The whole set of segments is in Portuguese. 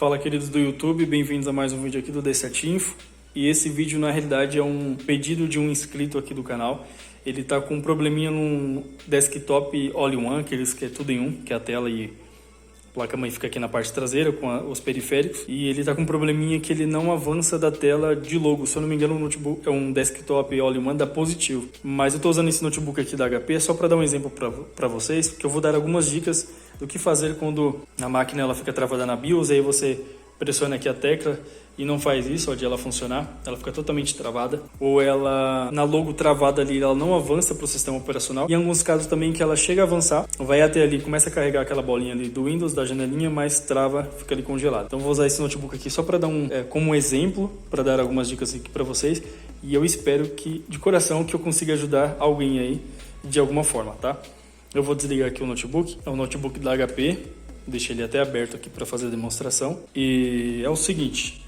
Fala, queridos do YouTube, bem-vindos a mais um vídeo aqui do D7 Info. E esse vídeo na realidade é um pedido de um inscrito aqui do canal. Ele tá com um probleminha no desktop All-in-One, que é tudo em um, que é a tela e a placa-mãe fica aqui na parte traseira com os periféricos. E ele tá com um probleminha que ele não avança da tela de logo. Se eu não me engano, o notebook é um desktop All-in-One da Positivo. Mas eu tô usando esse notebook aqui da HP só para dar um exemplo para vocês, que eu vou dar algumas dicas do que fazer quando a máquina ela fica travada na BIOS, aí você pressiona aqui a tecla e não faz isso, ó, de ela funcionar, ela fica totalmente travada, ou ela na logo travada ali, ela não avança para o sistema operacional. E em alguns casos também que ela chega a avançar, vai até ali, começa a carregar aquela bolinha ali do Windows, da janelinha, mas trava, fica ali congelado. Então vou usar esse notebook aqui só para dar como exemplo, para dar algumas dicas aqui para vocês, e eu espero que, de coração, que eu consiga ajudar alguém aí de alguma forma, tá? Eu vou desligar aqui o notebook, é um notebook da HP, deixei ele até aberto aqui para fazer a demonstração. E é o seguinte,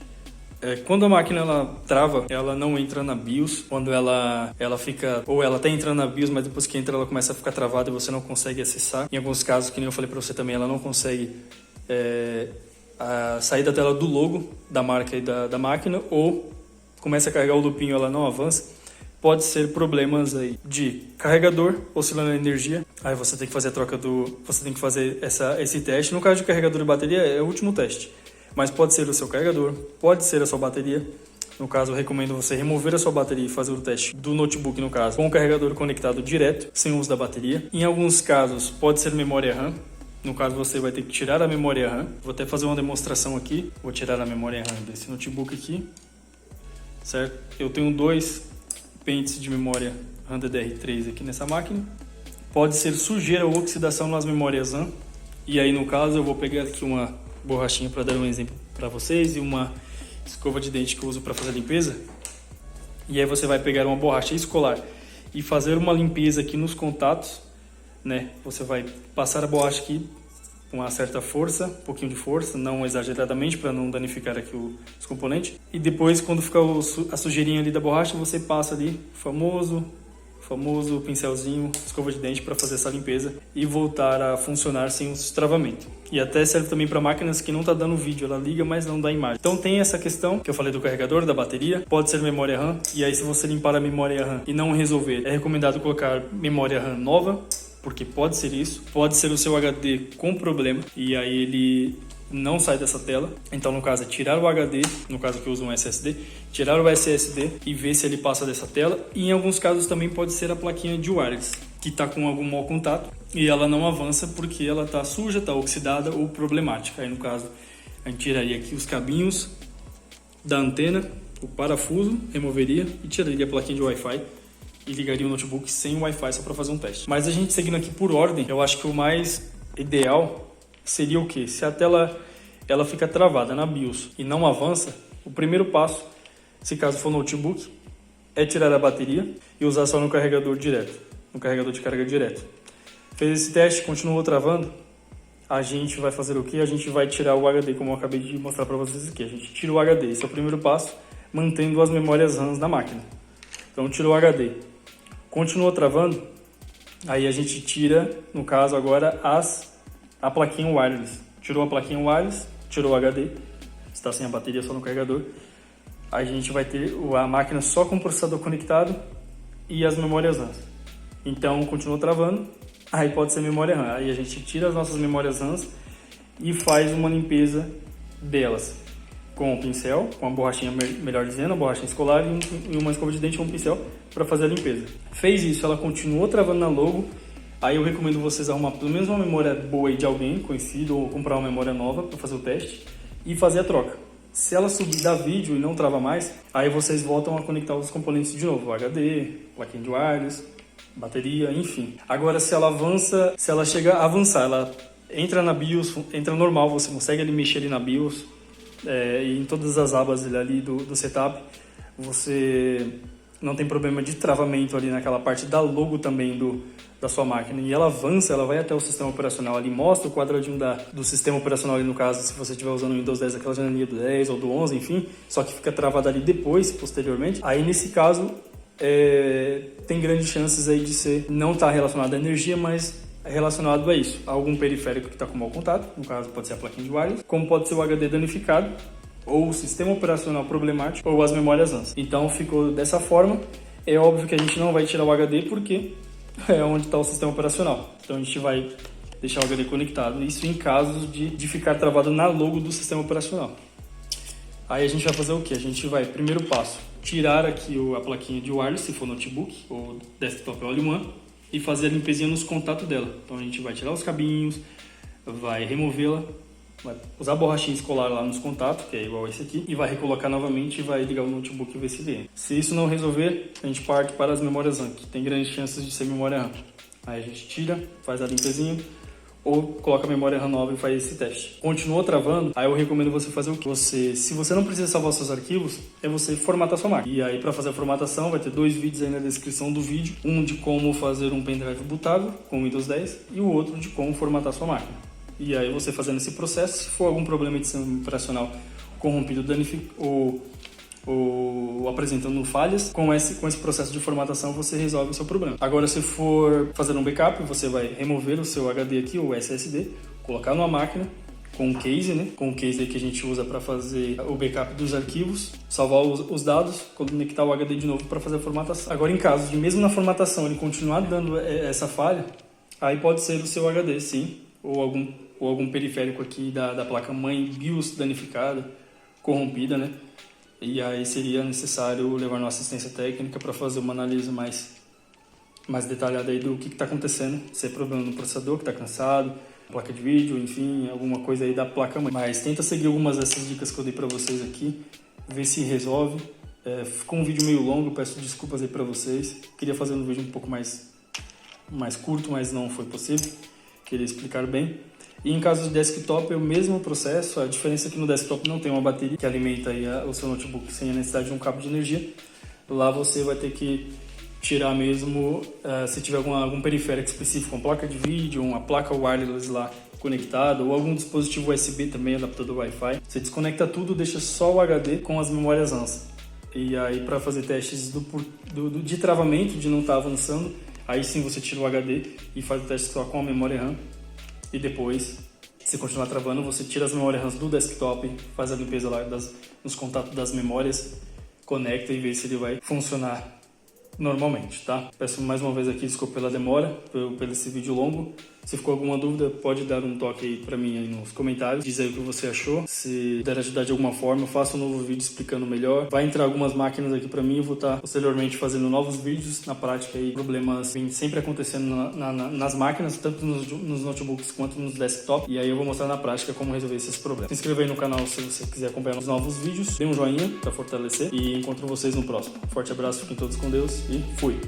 quando a máquina ela trava, ela não entra na BIOS, quando ela fica, ou ela tá entrando na BIOS, mas depois que entra ela começa a ficar travada e você não consegue acessar. Em alguns casos, que nem eu falei para você também, ela não consegue sair da tela do logo da marca e da máquina, ou começa a carregar o lupinho, ela não avança. Pode ser problemas aí de carregador oscilando a energia. Aí você tem que fazer a troca você tem que fazer esse teste. No caso de carregador e bateria é o último teste. Mas pode ser o seu carregador, pode ser a sua bateria. No caso, eu recomendo você remover a sua bateria e fazer o teste do notebook, no caso, com o carregador conectado direto, sem uso da bateria. Em alguns casos, pode ser memória RAM. No caso, você vai ter que tirar a memória RAM. Vou até fazer uma demonstração aqui. Vou tirar a memória RAM desse notebook aqui, certo? Eu tenho dois pentes de memória RAM DDR3 aqui nessa máquina. Pode ser sujeira ou oxidação nas memórias RAM. E aí, no caso, eu vou pegar aqui uma borrachinha para dar um exemplo para vocês e uma escova de dente que eu uso para fazer a limpeza. E aí você vai pegar uma borracha escolar e fazer uma limpeza aqui nos contatos, né? Você vai passar a borracha aqui com uma certa força, um pouquinho de força, não exageradamente para não danificar aqui os componentes. E depois, quando ficar a sujeirinha ali da borracha, você passa ali famoso pincelzinho, escova de dente para fazer essa limpeza e voltar a funcionar sem o travamento. E até serve também para máquinas que não tá dando vídeo, ela liga, mas não dá imagem. Então tem essa questão que eu falei do carregador, da bateria, pode ser memória RAM, e aí se você limpar a memória RAM e não resolver, é recomendado colocar memória RAM nova, porque pode ser isso, pode ser o seu HD com problema, e aí ele não sai dessa tela. Então, no caso, é tirar o HD, no caso que eu uso um SSD, tirar o SSD e ver se ele passa dessa tela. E em alguns casos também pode ser a plaquinha de wireless, que está com algum mau contato e ela não avança porque ela está suja, está oxidada ou problemática. Aí, no caso, a gente tiraria aqui os cabinhos da antena, o parafuso, removeria e tiraria a plaquinha de Wi-Fi e ligaria o notebook sem Wi-Fi só para fazer um teste. Mas a gente seguindo aqui por ordem, eu acho que o mais ideal seria o que? Se a tela ela fica travada na BIOS e não avança, o primeiro passo, se caso for notebook, é tirar a bateria e usar só no carregador direto, no carregador de carga direto. Fez esse teste, continuou travando, a gente vai fazer o que? A gente vai tirar o HD, como eu acabei de mostrar para vocês aqui. A gente tira o HD, esse é o primeiro passo, mantendo as memórias RAM da máquina. Então tirou o HD, continuou travando, aí a gente tira, no caso agora, a plaquinha wireless. Tirou a plaquinha wireless, tirou o HD, está sem a bateria, só no carregador. Aí a gente vai ter a máquina só com o processador conectado e as memórias RAM. Então continuou travando, aí pode ser memória RAM. Aí a gente tira as nossas memórias RAM e faz uma limpeza delas com o pincel, com a borrachinha, melhor dizendo, a borrachinha escolar e uma escova de dente com um pincel para fazer a limpeza. Fez isso, ela continuou travando na logo. Aí eu recomendo vocês arrumar pelo menos uma memória boa de alguém conhecido ou comprar uma memória nova para fazer o teste e fazer a troca. Se ela subir da vídeo e não trava mais, aí vocês voltam a conectar os componentes de novo, o HD, plaquinha de wireless, bateria, enfim. Agora se ela avança, se ela chega a avançar, ela entra na BIOS, entra normal, você consegue ali mexer ali na BIOS e em todas as abas ali do setup, você não tem problema de travamento ali naquela parte da logo também da sua máquina, e ela avança, ela vai até o sistema operacional ali, mostra o quadradinho do sistema operacional ali, no caso, se você estiver usando o Windows 10, aquela janelinha do 10 ou do 11, enfim, só que fica travada ali depois, posteriormente. Aí nesse caso, tem grandes chances aí de ser, não estar relacionado à energia, mas relacionado a isso. Algum periférico que está com mau contato, no caso pode ser a plaquinha de wireless, como pode ser o HD danificado, ou o sistema operacional problemático, ou as memórias RAM. Então ficou dessa forma. É óbvio que a gente não vai tirar o HD porque é onde está o sistema operacional. Então a gente vai deixar o HD conectado, isso em casos de ficar travado na logo do sistema operacional. Aí a gente vai fazer o que? A gente vai, primeiro passo, tirar aqui a plaquinha de wireless, se for notebook ou desktop all-in-one, e fazer a limpezinha nos contatos dela. Então a gente vai tirar os cabinhos, vai removê-la, vai usar a borrachinha escolar lá nos contatos, que é igual esse aqui, e vai recolocar novamente e vai ligar o notebook e ver se ele entra. Se isso não resolver, a gente parte para as memórias RAM, que tem grandes chances de ser memória RAM. Aí a gente tira, faz a limpezinha, ou coloca a memória RAM nova e faz esse teste. Continuou travando, aí eu recomendo você fazer o quê? Se você não precisa salvar os seus arquivos, é você formatar sua máquina. E aí para fazer a formatação vai ter 2 vídeos aí na descrição do vídeo. Um de como fazer um pendrive bootável com Windows 10 e o outro de como formatar sua máquina. E aí você fazendo esse processo, se for algum problema de sistema operacional corrompido, danificado ou apresentando falhas, com esse processo de formatação você resolve o seu problema. Agora, se for fazer um backup, você vai remover o seu HD aqui, o SSD, colocar numa máquina com um case, né? Com o case aí que a gente usa para fazer o backup dos arquivos, salvar os dados, conectar o HD de novo para fazer a formatação. Agora, em caso de mesmo na formatação ele continuar dando essa falha, aí pode ser o seu HD, sim, ou algum periférico aqui da placa-mãe BIOS danificada, corrompida, né? E aí seria necessário levar uma assistência técnica para fazer uma análise mais detalhada aí do que está acontecendo, se é problema no processador que está cansado, placa de vídeo, enfim, alguma coisa aí da placa-mãe. Mas tenta seguir algumas dessas dicas que eu dei para vocês aqui, ver se resolve. Ficou um vídeo meio longo, peço desculpas aí para vocês. Queria fazer um vídeo um pouco mais curto, mas não foi possível. Queria explicar bem. E em caso de desktop é o mesmo processo, a diferença é que no desktop não tem uma bateria que alimenta aí o seu notebook sem a necessidade de um cabo de energia. Lá você vai ter que tirar mesmo, se tiver algum periférico específico, uma placa de vídeo, uma placa wireless lá conectada, ou algum dispositivo USB também, adaptador Wi-Fi. Você desconecta tudo, deixa só o HD com as memórias RAM. E aí para fazer testes de travamento, de não estar avançando, aí sim você tira o HD e faz o teste só com a memória RAM. E depois, se continuar travando, você tira as memórias RAM do desktop, faz a limpeza lá nos contatos das memórias, conecta e vê se ele vai funcionar normalmente, tá? Peço mais uma vez aqui desculpa pela demora, pelo esse vídeo longo. Se ficou alguma dúvida, pode dar um toque aí pra mim aí nos comentários, dizer aí o que você achou. Se puder ajudar de alguma forma, eu faço um novo vídeo explicando melhor. Vai entrar algumas máquinas aqui pra mim, eu vou estar posteriormente fazendo novos vídeos. Na prática aí, problemas vêm sempre acontecendo nas máquinas, tanto nos notebooks quanto nos desktop. E aí eu vou mostrar na prática como resolver esses problemas. Se inscreva aí no canal se você quiser acompanhar os novos vídeos. Dê um joinha pra fortalecer e encontro vocês no próximo. Forte abraço, fiquem todos com Deus e fui!